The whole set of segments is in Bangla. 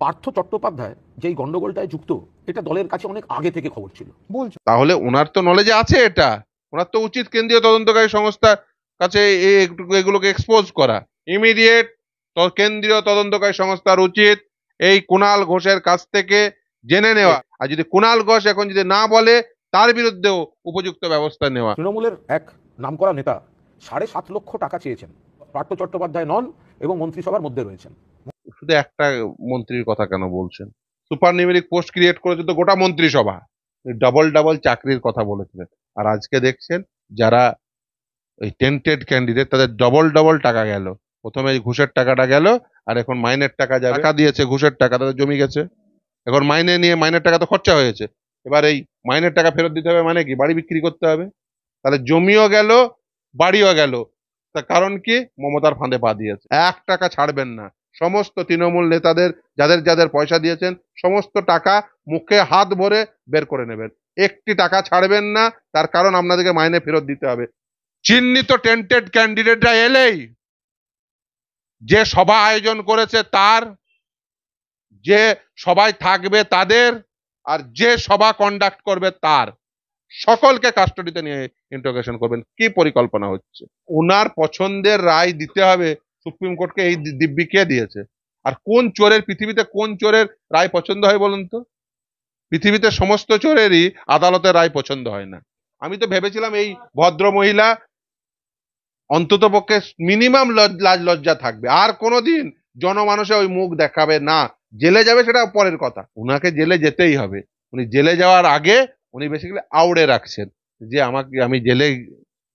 পার্থ চট্টোপাধ্যায় যেই গন্ডগোলটায় যুক্ত, এটা দলের কাছে অনেক আগে থেকে খবর ছিল। বলছো তাহলে ওনার তো নলেজে আছে, এটা ওনার তো উচিত কেন্দ্রীয় তদন্তকারী সংস্থার কাছে এগুলোকে এক্সপোজ করা ইমিডিয়েট। তো কেন্দ্রীয় তদন্তকারী সংস্থার উচিত এই কুণাল ঘোষের কাছ থেকে জেনে নেওয়া, আর যদি কুণাল ঘোষ এখন যদি না বলে তার বিরুদ্ধেও উপযুক্ত ব্যবস্থা নেওয়া। তৃণমূলের এক নামকরা নেতা 7.5 লক্ষ টাকা চেয়েছেন, পার্থ চট্টোপাধ্যায় নন এবং মন্ত্রিসভার মধ্যে রয়েছেন। শুধু একটা মন্ত্রীর কথা কেন বলছেন? সুপার নিউমেরিক পোস্ট ক্রিয়েট করেছে তো গোটা মন্ত্রিসভা, ডাবল ডাবল চাকরির কথা বলেছিলেন। আর আজকে দেখছেন যারা ওই টেন্টেড ক্যান্ডিডেট তাদের ডবল ডবল টাকা গেল। প্রথমে এই ঘুষের টাকাটা গেল, আর এখন মাইনের টাকা যাবে। টাকা দিয়েছে ঘুষের টাকা তাদের জমি গেছে, এখন মাইনে নিয়ে মাইনের টাকা তো খরচা হয়েছে, এবার এই মাইনের টাকা ফেরত দিতে হবে, মানে কি বাড়ি বিক্রি করতে হবে। তাহলে জমিও গেল বাড়িও গেল। তার কারণ কি? মমতার ফাঁদে পা দিয়েছে। 1 টাকা ছাড়বেন না। সমস্ত তৃণমূল নেতাদের যাদের যাদের পয়সা দিয়েছেন সমস্ত টাকা মুখে হাত ভরে বের করে নেবেন, একটি টাকা ছাড়বেন না। তার কারণ আপনাদেরকে মাইনে ফেরত দিতে হবে। চিহ্নিত টেন্টেড ক্যান্ডিডেটরা এলেই যে সভা আয়োজন করেছে তার, যে সবাই থাকবে তাদের, আর যে সভা কন্ডাক্ট করবে তার, সকলকে কাস্টডিতে নিয়ে ইন্টারোগেশন করবেন। কি পরিকল্পনা হচ্ছে? ওনার পছন্দের রায় দিতে হবে সুপ্রিম কোর্টকে, এই দিব্যি কে দিয়েছে? আর কোন চোরের, পৃথিবীতে কোন চোরের রায় পছন্দ হয় বলুন তো? পৃথিবীতে সমস্ত চোরেরই আদালতের রায় পছন্দ হয় না। আমি তো ভেবেছিলাম এই ভদ্র মহিলা অন্তত পক্ষে মিনিমাম লাজ লজ্জা থাকবে, আর কোনোদিন জনমানুষে ওই মুখ দেখাবে না। জেলে যাবে সেটা পরের কথা, উনাকে জেলে যেতেই হবে। উনি জেলে যাওয়ার আগে উনি বেসিক্যালি আউড়ে রাখছেন যে আমি জেলে,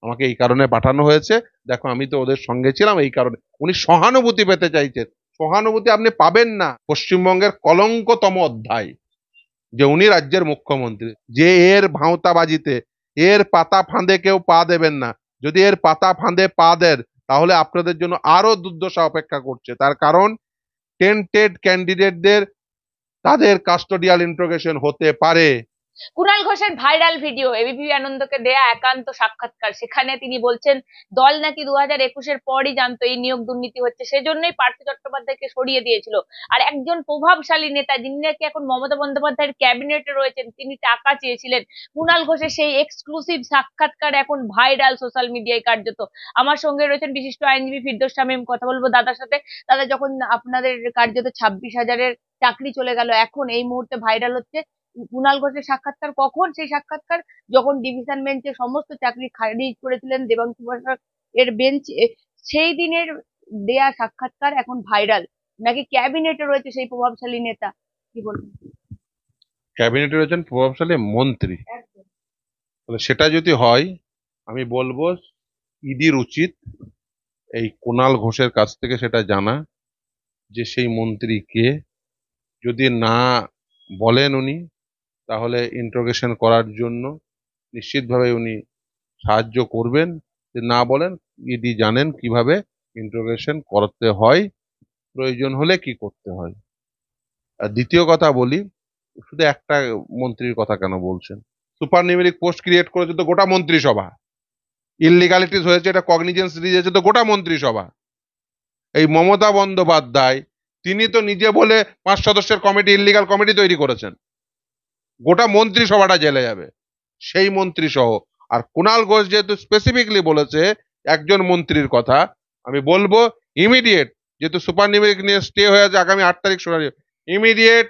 আমাকে এই কারণে পাঠানো হয়েছে, দেখো আমি তো ওদের সঙ্গে ছিলাম এই কারণে। উনি সহানুভূতি পেতে চাইছেন। সহানুভূতি আপনি পাবেন না। পশ্চিমবঙ্গের কলঙ্কতম অধ্যায় যে উনি রাজ্যের মুখ্যমন্ত্রী, যে এর ভাঁওতাবাজিতে, এর পাতা ফাঁদে কেউ পা দেবেন না। যদি এর পাতা ফাঁদে পা দেন তাহলে আপনাদের জন্য আরো দুর্দশা অপেক্ষা করছে। তার কারণ টেন্টেড ক্যান্ডিডেটদের তাদের কাস্টোডিয়াল ইন্টারোগেশন হতে পারে। কুণাল ঘোষের ভাইরাল ভিডিও, এবিপি আনন্দকে দেয়া একান্ত সাক্ষাৎকার, সেখানে তিনি বলছেন দল নাকি 2021-এর পরই জানতো এই নিয়োগ দুর্নীতি হচ্ছে, সেজন্যই পার্থ চট্টোপাধ্যায়কে সরিয়ে দিয়েছিল। আর একজন প্রভাবশালী নেতা যিনি নাকি এখন মমতা বন্দ্যোপাধ্যায়ের ক্যাবিনেটে রয়েছেন, তিনি টাকা চেয়েছিলেন। কুণাল ঘোষের সেই এক্সক্লুসিভ সাক্ষাৎকার এখন ভাইরাল সোশ্যাল মিডিয়ায় কার্যত। আমার সঙ্গে রয়েছেন বিশিষ্ট আইনজীবী ফিরদৌস শামীম, কথা বলবো দাদার সাথে। দাদা, যখন আপনাদের কার্যত 26,000-এর চাকরি চলে গেল, এখন এই মুহূর্তে ভাইরাল হচ্ছে কুণাল ঘোষের সাক্ষাৎকার। কখন সেই সাক্ষাৎকার? যখন ডিভিশন বেঞ্চে সমস্ত চাকরি খারিজ করেছিলেন দেবাংশু বসাক এর বেঞ্চ, সেই দিনের দেয়া সাক্ষাৎকার এখন ভাইরাল। নাকি ক্যাবিনেটে রয়েছে সেই প্রভাবশালী নেতা, কি বলবেন? ক্যাবিনেটে রয়েছেন প্রভাবশালী মন্ত্রী, তাহলে সেটা যদি হয় আমি বলবো ইডির উচিত এই কুণাল ঘোষের কাছ থেকে সেটা জানা, যে সেই মন্ত্রী কে। যদি না বলেন উনি, তাহলে ইন্টারোগেশন করার জন্য নিশ্চিতভাবে উনি সাহায্য করবেন। যে না বলেন, ইডি জানেন কিভাবে ইন্টারোগেশন করতে হয়, প্রয়োজন হলে কি করতে হয়। আর দ্বিতীয় কথা বলি, শুধু একটা মন্ত্রীর কথা কেন বলছেন? সুপার নিউমেরিক পোস্ট ক্রিয়েট করেছে তো গোটা মন্ত্রিসভা, ইললিগালিটিস হয়েছে এটা কগনিজেন্স দিয়েছে তো গোটা মন্ত্রিসভা। এই মমতা বন্দ্যোপাধ্যায় তিনি তো নিজে বলে 5 সদস্যের কমিটি, ইললিগাল কমিটি তৈরি করেছেন। গোটা মন্ত্রিসভাটা জেলে যাবে, সেই মন্ত্রী সহ। আর কুণাল ঘোষ যেহেতু স্পেসিফিকলি বলেছে একজন মন্ত্রীর কথা, আমি বলবো ইমিডিয়েট, যেহেতু সুপার নিউমেরিক নিয়ে স্টে হয়ে আছে আগামী 8 তারিখ শুনানি, ইমিডিয়েট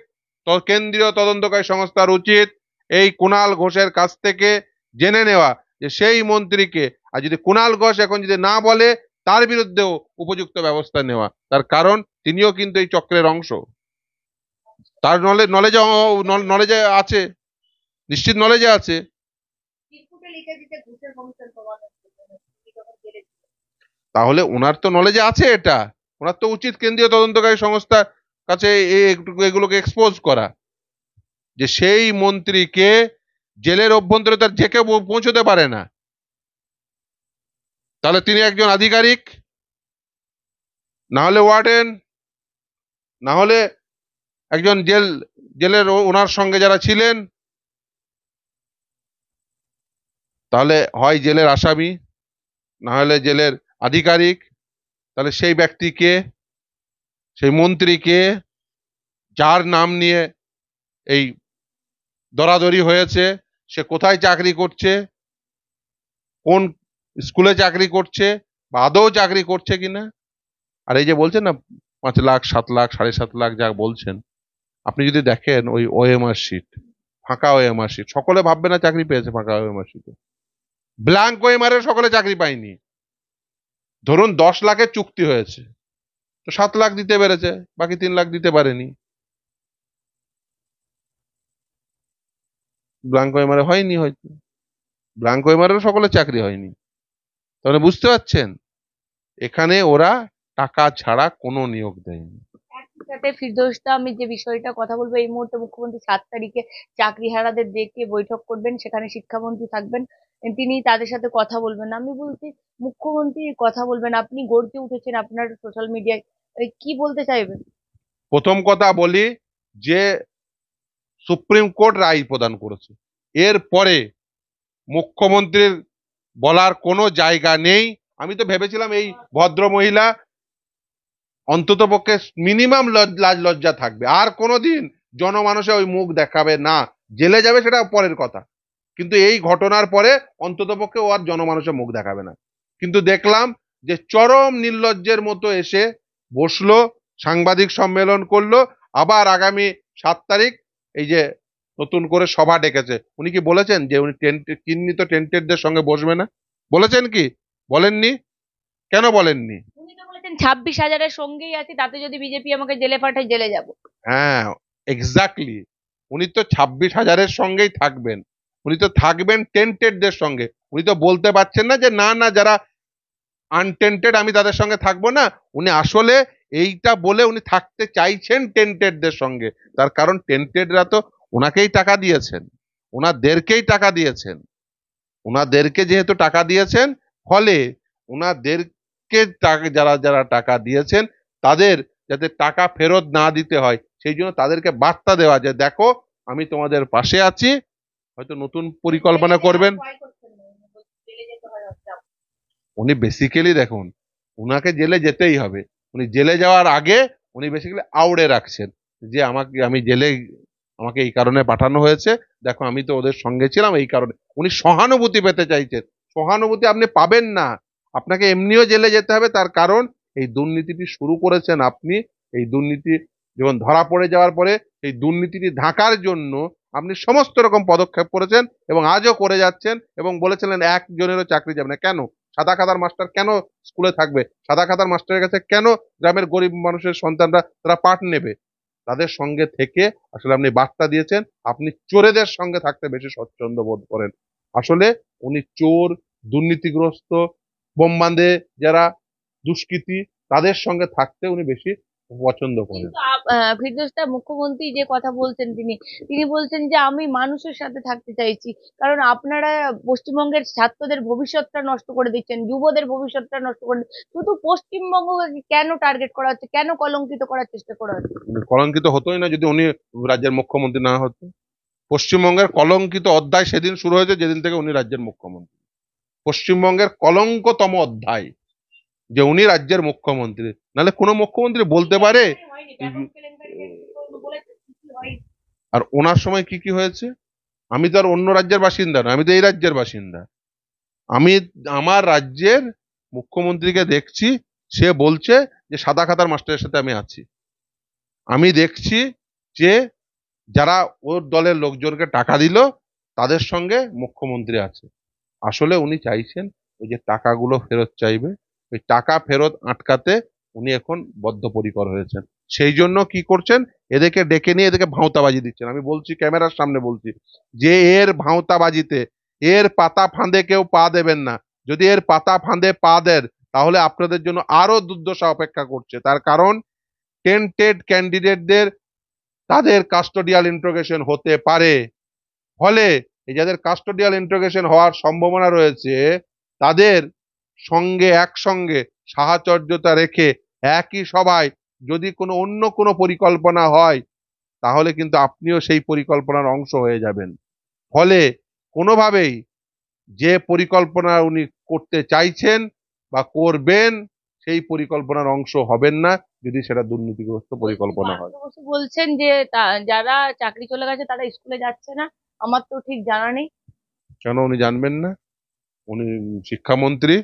কেন্দ্রীয় তদন্তকারী সংস্থার উচিত এই কুণাল ঘোষের কাছ থেকে জেনে নেওয়া যে সেই মন্ত্রীকে, আর যদি কুণাল ঘোষ এখন যদি না বলে তার বিরুদ্ধেও উপযুক্ত ব্যবস্থা নেওয়া। তার কারণ তিনিও কিন্তু এই চক্রের অংশ। তার নলেজে আছে, নিশ্চিত নলেজে আছে। তাহলে ওনার তো নলেজে আছে, এটা ওনার তো উচিত কেন্দ্রীয় তদন্তকারী সংস্থার কাছে এগুলোকে এক্সপোজ করা, যে সেই মন্ত্রীকে জেলের অভ্যন্তরে তার যে কেউ পৌঁছতে পারে না। তাহলে তিনি একজন আধিকারিক, না হলে ওয়ার্ডেন, না হলে একজন জেলের ওনার সঙ্গে যারা ছিলেন, তাহলে হয় জেলের আসামি, না হলে জেলের আধিকারিক। তাহলে সেই ব্যক্তিকে, সেই মন্ত্রীকে যার নাম নিয়ে এই দরাদরি হয়েছে, সে কোথায় চাকরি করছে, কোন স্কুলে চাকরি করছে, বা আদৌ চাকরি করছে কিনা। আর এই যে বলছেন না 5 লাখ 7 লাখ 7.5 লাখ যা বলছেন, আপনি যদি দেখেন ওই ওএমআর শিট, ফাঁকা ওএমআর শিট, সকলে ভাববে না চাকরি পেয়েছে ফাঁকা ওএমআর শিটে। ব্ল্যাঙ্ক ওএমআর এ সকলে চাকরি পায়নি। ধরুন 10 লাখের চুক্তি হয়েছে, তো 7 লাখ দিতে পেরেছে, বাকি 3 লাখ দিতে পারেনি। ব্ল্যাঙ্ক ওএমআর হয়নি, হয়তো ব্ল্যাঙ্ক ওএমআর সকলে চাকরি হয়নি। তাহলে বুঝতে পারছেন এখানে ওরা টাকা ছাড়া কোনো নিয়োগ দেয়নি। একই সাথে ফিরদৌসদা, আমি যে বিষয়টা কথা বলবো, এই মুহূর্তে মুখ্যমন্ত্রী 7 তারিখে চাকরিহারাদের ডেকে বৈঠক করবেন, সেখানে শিক্ষামন্ত্রী থাকবেন, তিনি তাদের সাথে কথা বলবেন। আমি বলছি মুখ্যমন্ত্রী কথা বলবেন, আপনি গর্জে উঠেছেন আপনার সোশ্যাল মিডিয়ায়, কি বলতে চাইবেন? প্রথম কথা বলি যে সুপ্রিম কোর্ট রায় প্রদান করেছে, এরপরে মুখ্যমন্ত্রীর বলার কোনো জায়গা নেই। আমি তো ভেবেছিলাম এই ভদ্র মহিলা অন্তত পক্ষে মিনিমাম লাজ লজ্জা থাকবে, আর কোনোদিন জনমানসে ওই মুখ দেখাবে না। জেলে যাবে সেটা পরের কথা, কিন্তু এই ঘটনার পরে অন্তত পক্ষে ও আর জনমানসে মুখ দেখাবে না। কিন্তু দেখলাম যে চরম নির্লজ্জের মতো এসে বসলো, সাংবাদিক সম্মেলন করলো, আবার আগামী 7 তারিখ এই যে নতুন করে সভা ডেকেছে। উনি কি বলেছেন যে উনি চিহ্নিত টেন্টেডদের সঙ্গে বসবে না? বলেছেন কি? বলেননি। কেন বলেননি? উনি তো বলেছেন 26,000-এর সঙ্গেই আছি, তাতে যদি বিজেপি আমাকে জেলে পাঠায় জেলে যাব। হ্যাঁ, এক্স্যাক্টলি। উনি তো 26,000-এর সঙ্গেই থাকবেন, উনি তো থাকবেন টেন্টেডদের সঙ্গে। উনি তো বলতে পারছেন না যে না না যারা আনটেন্টেড আমি তাদের সঙ্গে থাকবো না। উনি আসলে এইটা বলে উনি থাকতে চাইছেন টেন্টেডদের সঙ্গে। তার কারণ টেন্টেডরা তো ওনাকেই টাকা দিয়েছেন, ওনাদেরকেই টাকা দিয়েছেন। ওনাদেরকে যেহেতু টাকা দিয়েছেন, ফলে ওনাদেরকে যারা যারা টাকা দিয়েছেন তাদের যাতে টাকা ফেরত না দিতে হয়, সেই জন্য তাদেরকে বার্তা দেওয়া যে দেখো আমি তোমাদের পাশে আছি। হয়তো নতুন পরিকল্পনা করবেন। উনি বেসিক্যালি দেখুন, উনাকে জেলে যেতেই হবে। উনি জেলে যাওয়ার আগে উনি বেসিক্যালি আউড়ে রাখছেন যে আমি জেলে, আমাকে এই কারণে পাঠানো হয়েছে, দেখো আমি তো ওদের সঙ্গে ছিলাম এই কারণে। উনি সহানুভূতি পেতে চাইছেন। সহানুভূতি আপনি পাবেন না, আপনাকে এমনিও জেলে যেতে হবে। তার কারণ এই দুর্নীতিটি শুরু করেছেন আপনি। এই দুর্নীতি যখন ধরা পড়ে যাওয়ার পরে এই দুর্নীতিটি ঢাকার জন্য আপনি সমস্ত রকম পদক্ষেপ করেছেন এবং আজও করে যাচ্ছেন, এবং বলেছিলেন একজনেরও চাকরি যাবে না। কেন? সাদা খাতার মাস্টার কেন স্কুলে থাকবে? সাদা খাতার মাস্টারের কাছে কেন গ্রামের গরিব মানুষের সন্তানরা তারা পাঠ নেবে? তাদের সঙ্গে থেকে আসলে আপনি বার্তা দিয়েছেন আপনি চোরেদের সঙ্গে থাকতে বেশি স্বচ্ছন্দ বোধ করেন। আসলে উনি চোর, দুর্নীতিগ্রস্ত, বোমবান্ধে যারা দুষ্কৃতী, তাদের সঙ্গে থাকতে উনি বেশি পছন্দ করেন। কিন্তু ফিরদৌসদা, মুখ্যমন্ত্রী যে কথা বলছেন, তিনি তিনি বলছেন যে আমি মানুষের সাথে থাকতে চাইছি, কারণ আপনারা পশ্চিমবঙ্গের ছাত্রদের ভবিষ্যৎটা নষ্ট করে দিচ্ছেন, যুবদের ভবিষ্যৎটা নষ্ট করে শুধু পশ্চিমবঙ্গকে কেন টার্গেট করা হচ্ছে, কেন কলঙ্কিত করার চেষ্টা করা হচ্ছে? উনি কলঙ্কিত হতোই না যদি উনি রাজ্যের মুখ্যমন্ত্রী না হতো। পশ্চিমবঙ্গের কলঙ্কিত অধ্যায় সেদিন শুরু হয়েছে যেদিন থেকে উনি রাজ্যের মুখ্যমন্ত্রী। পশ্চিমবঙ্গের কলঙ্কতম অধ্যায় যে উনি রাজ্যের মুখ্যমন্ত্রী। নাহলে কোনো মুখ্যমন্ত্রী বলতে পারে? আর ওনার সময় কি কি হয়েছে? আমি তো আর অন্য রাজ্যের বাসিন্দা না, আমি তো এই রাজ্যের বাসিন্দা। আমি আমার রাজ্যের মুখ্যমন্ত্রীকে দেখছি, সে বলছে যে সাদা খাতার মাস্টারের সাথে আমি আছি। আমি দেখছি যে যারা ওর দলের লোকজনকে টাকা দিল তাদের সঙ্গে মুখ্যমন্ত্রী আছে। আসলে উনি চাইছেন ওই যে টাকাগুলো ফেরত চাইবে, ওই টাকা ফেরত আটকাতে উনি এখন বদ্ধপরিকর হয়েছেন। সেই জন্য কি করছেন, এদেরকে ডেকে নিয়ে এদেরকে ভাঁওতাবাজি দিচ্ছেন। আমি বলছি, ক্যামেরার সামনে বলছি, যে এর ভাঁওতাবাজিতে, এর পাতা ফাঁদে কেউ পা দেবেন না। যদি এর পাতা ফাঁদে পা দেন তাহলে আপনাদের জন্য আরো দুর্দশা অপেক্ষা করছে। তার কারণ টেন্টেড ক্যান্ডিডেটদের তাদের কাস্টোডিয়াল ইন্ট্রোগেশন হতে পারে। ফলে এই যাদের কাস্টোডিয়াল ইন্ট্রোগেশন হওয়ার সম্ভাবনা রয়েছে তাদের সঙ্গে একসঙ্গে সাহচর্যতা রেখে একই সভায় যদি কোনো অন্য কোনো পরিকল্পনা হয় তাহলে কিন্তু আপনিও সেই পরিকল্পনার অংশ হয়ে যাবেন। ফলে কোনোভাবেই যে পরিকল্পনা উনি করতে চাইছেন বা করবেন সেই পরিকল্পনার অংশ হবেন না। যদি সেটা দুর্নীতিগ্রস্ত পরিকল্পনা হয়। পার্থ বসু বলছেন যে যারা চাকরি চলে গেছে তারা স্কুলে যাচ্ছে না। আমার তো ঠিক জানা নেই। কেন উনি জানবেন না? উনি শিক্ষামন্ত্রী।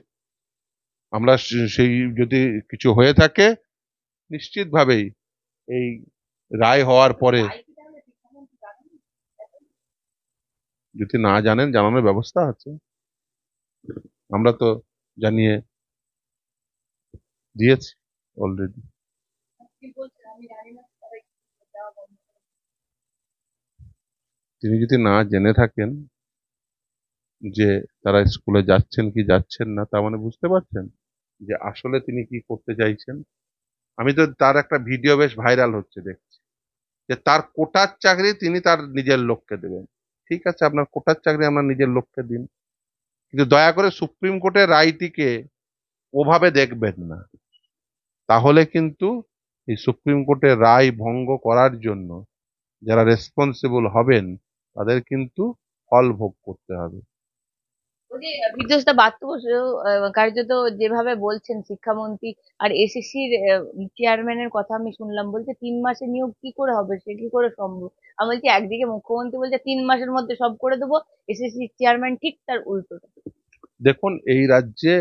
আমরা সেই যদি কিছু হয়ে থাকে নিশ্চিতভাবেই এই রায় হওয়ার পরে যদি না জানেন জানানোর ব্যবস্থা আছে, আমরা তো জানিয়ে দিয়েছি অলরেডি। তিনি যদি না জেনে থাকেন যে তারা স্কুলে যাচ্ছেন কি যাচ্ছেন না, তার মানে বুঝতে পারছেন যে আসলে তিনি কি করতে চাইছেন। আমি তো তার একটা ভিডিও বেশ ভাইরাল হচ্ছে দেখছি, যে তার কোটার চাকরি তিনি তার নিজের লোককে দেবেন। ঠিক আছে, আপনার কোটার চাকরি আপনার নিজের লোককে দিন, কিন্তু দয়া করে সুপ্রিম কোর্টের রায়টিকে ওভাবে দেখবেন না। তাহলে কিন্তু এই সুপ্রিম কোর্টের রায় ভঙ্গ করার জন্য যারা রেসপন্সিবল হবেন তাদের কিন্তু ফল ভোগ করতে হবে। ওই যে বিধ্বস্ত পার্থ বসু কার্যত যেভাবে বলছেন শিক্ষামন্ত্রী আর এসএসসির চেয়ারম্যানের কথা আমি শুনলাম, বলছে 3 মাসে নিয়োগ কি করে হবে, সে কি করে সম্ভব। আমি বলছি একদিকে মুখ্যমন্ত্রী বলছে 3 মাসের মধ্যে সব করে দেবো, এসএসসি চেয়ারম্যান ঠিক তার উল্টোটা। দেখুন, এই রাজ্যে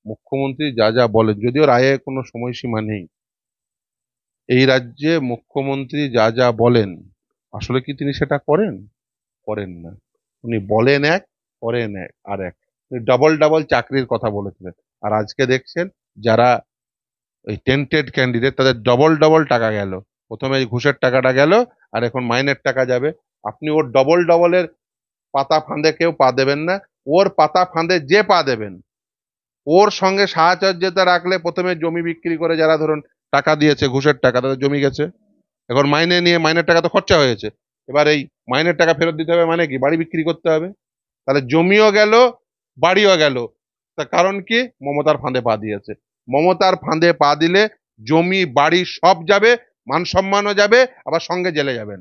মুখ্যমন্ত্রী যা যা বলেন, যদিও রায়ে কোনো সময়সীমা নেই, এই রাজ্যে মুখ্যমন্ত্রী যা যা বলেন আসলে কি তিনি সেটা করেন? করেন না। উনি বলেন এক, করেন এক আর এক। ডাবল ডাবল চাকরির কথা বলেছিলেন, আর আজকে দেখছেন যারা ওই টেন্টেড ক্যান্ডিডেট তাদের ডবল ডবল টাকা গেল। প্রথমে এই ঘুষের টাকাটা গেল, আর এখন মাইনের টাকা যাবে। আপনি ওর ডবল ডবলের পাতা ফাঁদে কেউ পা দেবেন না। ওর পাতা ফাঁদে যে পা দেবেন, ওর সঙ্গে সাহচর্যতা রাখলে প্রথমে জমি বিক্রি করে যারা ধরুন টাকা দিয়েছে ঘুষের টাকা, তাদের জমি গেছে। এখন মাইনে নিয়ে মাইনের টাকা তো খরচা হয়েছে, এবার এই মাইনের টাকা ফেরত দিতে হবে, মানে কি বাড়ি বিক্রি করতে হবে। তাহলে জমিও গেল, বাড়িও গেল। তার কারণ কি? মমতার ফাঁদে পা দিয়েছে। মমতার ফাঁদে পা দিলে জমি বাড়ি সব যাবে, মান সম্মানও যাবে, আবার সঙ্গে জেলে যাবেন।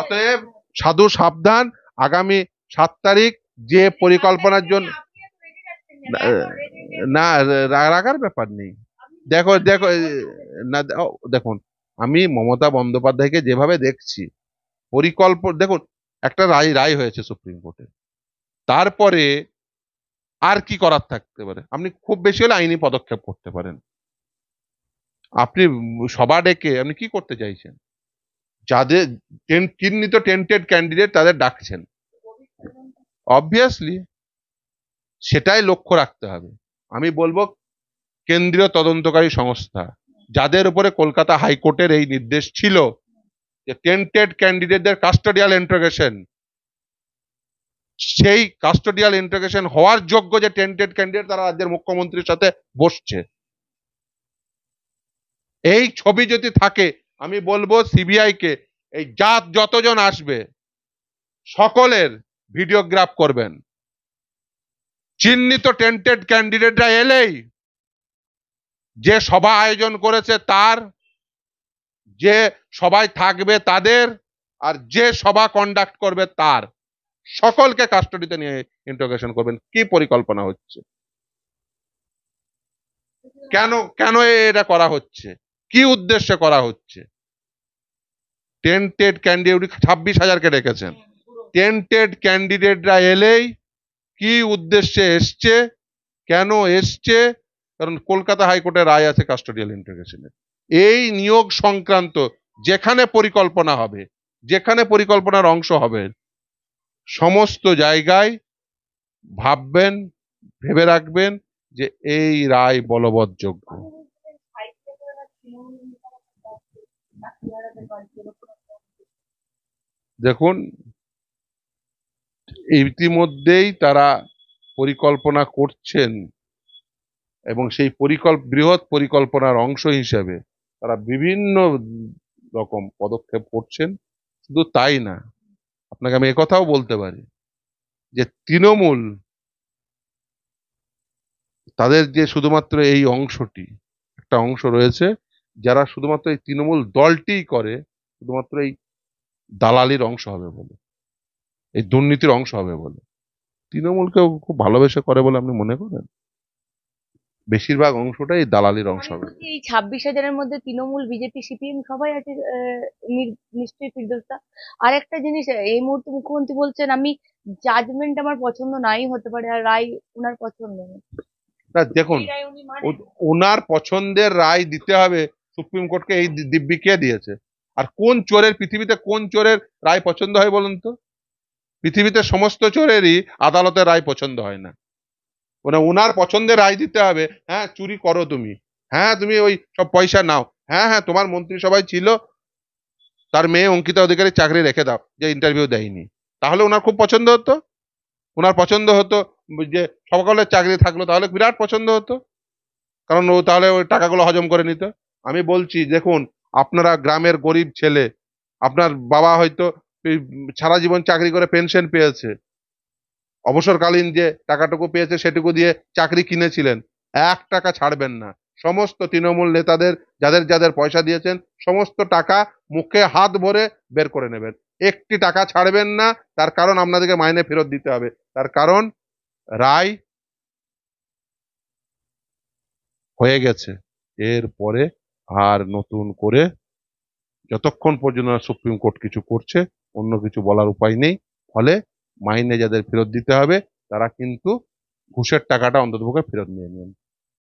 অতএব সাধু সাবধান। আগামী 7 তারিখ যে পরিকল্পনার জন্য না, না, রাগার ব্যাপার নেই। দেখো দেখো না, দেখুন, আমি মমতা বন্দ্যোপাধ্যায়কে যেভাবে দেখছি, দেখুন, একটা রায় রায় হয়েছে সুপ্রিম কোর্টে, তারপরে আর কি করার থাকতে পারে? আপনি খুব বেশি হলে আইনি পদক্ষেপ করতে পারেন। আপনি সভা ডেকে আপনি কি করতে চাইছেন? যাদের চিহ্নিত টেন্টেড ক্যান্ডিডেট তাদের ডাকছেন, অবভিয়াসলি সেটাই লক্ষ্য রাখতে হবে। আমি বলবো কেন্দ্রীয় তদন্তকারী সংস্থা, যাদের উপরে কলকাতা হাইকোর্টের এই নির্দেশ ছিল যে টেন্টেড ক্যান্ডিডেটদের কাস্টোডিয়াল ইন্টারোগেশন, সেই কাস্টোডিয়াল ইন্টারোগেশন হওয়ার যোগ্য যে টেন্টেড ক্যান্ডিডেট তারা রাজ্যের মুখ্যমন্ত্রীর সাথে বসছে। এই ছবি যদি থাকে, আমি বলবো সিবিআই কে এই যতজন আসবে সকলের ভিডিওগ্রাফ করবেন। চিহ্নিত টেন্টেড ক্যান্ডিডেটরা এলেই যে সভা আয়োজন করেছে তার, যে সবাই থাকবে তাদের, আর যে সভা কন্ডাক্ট করবে তার, সকলকে কাস্টডিতে নিয়ে ইন্টারোগেশন করবেন। কি পরিকল্পনা হচ্ছে? কেন কেন এটা করা হচ্ছে? কি উদ্দেশ্যে করা হচ্ছে? টেন্টেড ক্যান্ডিডেট 26,000-কে ডেকেছেন। টেন্টেড ক্যান্ডিডেটরা এলেই কি উদ্দেশ্যে এসছে, কেন এসছে? কারণ কলকাতা হাইকোর্টের রায় আছে কাস্টোডিয়াল ইন্টারোগেশনের। এই নিয়োগ সংক্রান্ত যেখানে পরিকল্পনা হবে, যেখানে পরিকল্পনার অংশ হবে, সমস্ত জায়গায় ভাববেন, ভেবে রাখবেন যে এই রায় বলবৎযোগ্য। দেখুন, ইতিমধ্যেই তারা পরিকল্পনা করছেন, এবং সেই বৃহৎ পরিকল্পনার অংশ হিসেবে তারা বিভিন্ন রকম পদক্ষেপ করছেন। শুধু তাই না, আপনাকে আমি একথাও বলতে পারি যে তৃণমূল তাদের যে শুধুমাত্র এই অংশটি, একটা অংশ রয়েছে যারা শুধুমাত্র এই তৃণমূল দলটিই করে, শুধুমাত্র এই দালালির অংশ হবে বলে, এই দুর্নীতির অংশ হবে বলে। তৃণমূলকেও খুব ভালোবেসে করে বলে আপনি মনে করেন? বেশিরভাগ অংশটাই দালালির অংশ হবে। এই 26,000-এর মধ্যে তৃণমূল, বিজেপি, সিপিএম সবাই আছে, নিশ্চয়ই ফিরদৌসদা। আর একটা জিনিস, এই মুহূর্তে মুখ্যমন্ত্রী বলছেন আমি জাজমেন্ট আমার পছন্দ নাই হতে পারে, আর রায় ওনার পছন্দ না। তা দেখুন, এই রায় উনি মানেন? ওনার পছন্দের রায় দিতে হবে সুপ্রিম কোর্টকে, এই দিব্যি কে দিয়েছে? আর কোন চোরের, পৃথিবীতে কোন চোরের রায় পছন্দ হয় বলুন তো? পৃথিবীতে সমস্ত চোরেরই আদালতের রায় পছন্দ হয় না। ওনার পছন্দের রায় দিতে হবে। হ্যাঁ, চুরি করো তুমি, হ্যাঁ তুমি ওই সব পয়সা নাও, হ্যাঁ হ্যাঁ তোমার মন্ত্রিসভায় ছিল তার মেয়ে অঙ্কিতা অধিকারী চাকরি রেখে দাও যে ইন্টারভিউ দেয়নি, তাহলে ওনার খুব পছন্দ হতো। ওনার পছন্দ হতো যে সকলের চাকরি থাকলো, তাহলে বিরাট পছন্দ হতো, কারণ ও তাহলে ওই টাকাগুলো হজম করে নিত। আমি বলছি দেখুন, আপনারা গ্রামের গরিব ছেলে, আপনার বাবা হয়তো এই সারা জীবন চাকরি করে পেনশন পেয়েছে, অবসরকালীন যে টাকাটুকু পেয়েছে সেটুকু দিয়ে চাকরি কিনেছিলেন, 1 টাকা ছাড়বেন না। সমস্ত তৃণমূল নেতাদের যাদের যাদের পয়সা দিয়েছেন সমস্ত টাকা মুখে হাত ভরে বের করে নেবেন, একটি টাকা ছাড়বেন না। তার কারণ আপনাদেরকে মাইনে ফেরত দিতে হবে, তার কারণ রায় হয়ে গেছে। এরপরে আর নতুন করে যতক্ষণ পর্যন্ত না সুপ্রিম কোর্ট কিছু করছে, অন্য কিছু বলার উপায় নেই। ফলে মাইনে যাদের ফেরত দিতে হবে তারা কিন্তু ঘুষের টাকাটা অন্ততপক্ষে ফেরত নিয়ে নেন।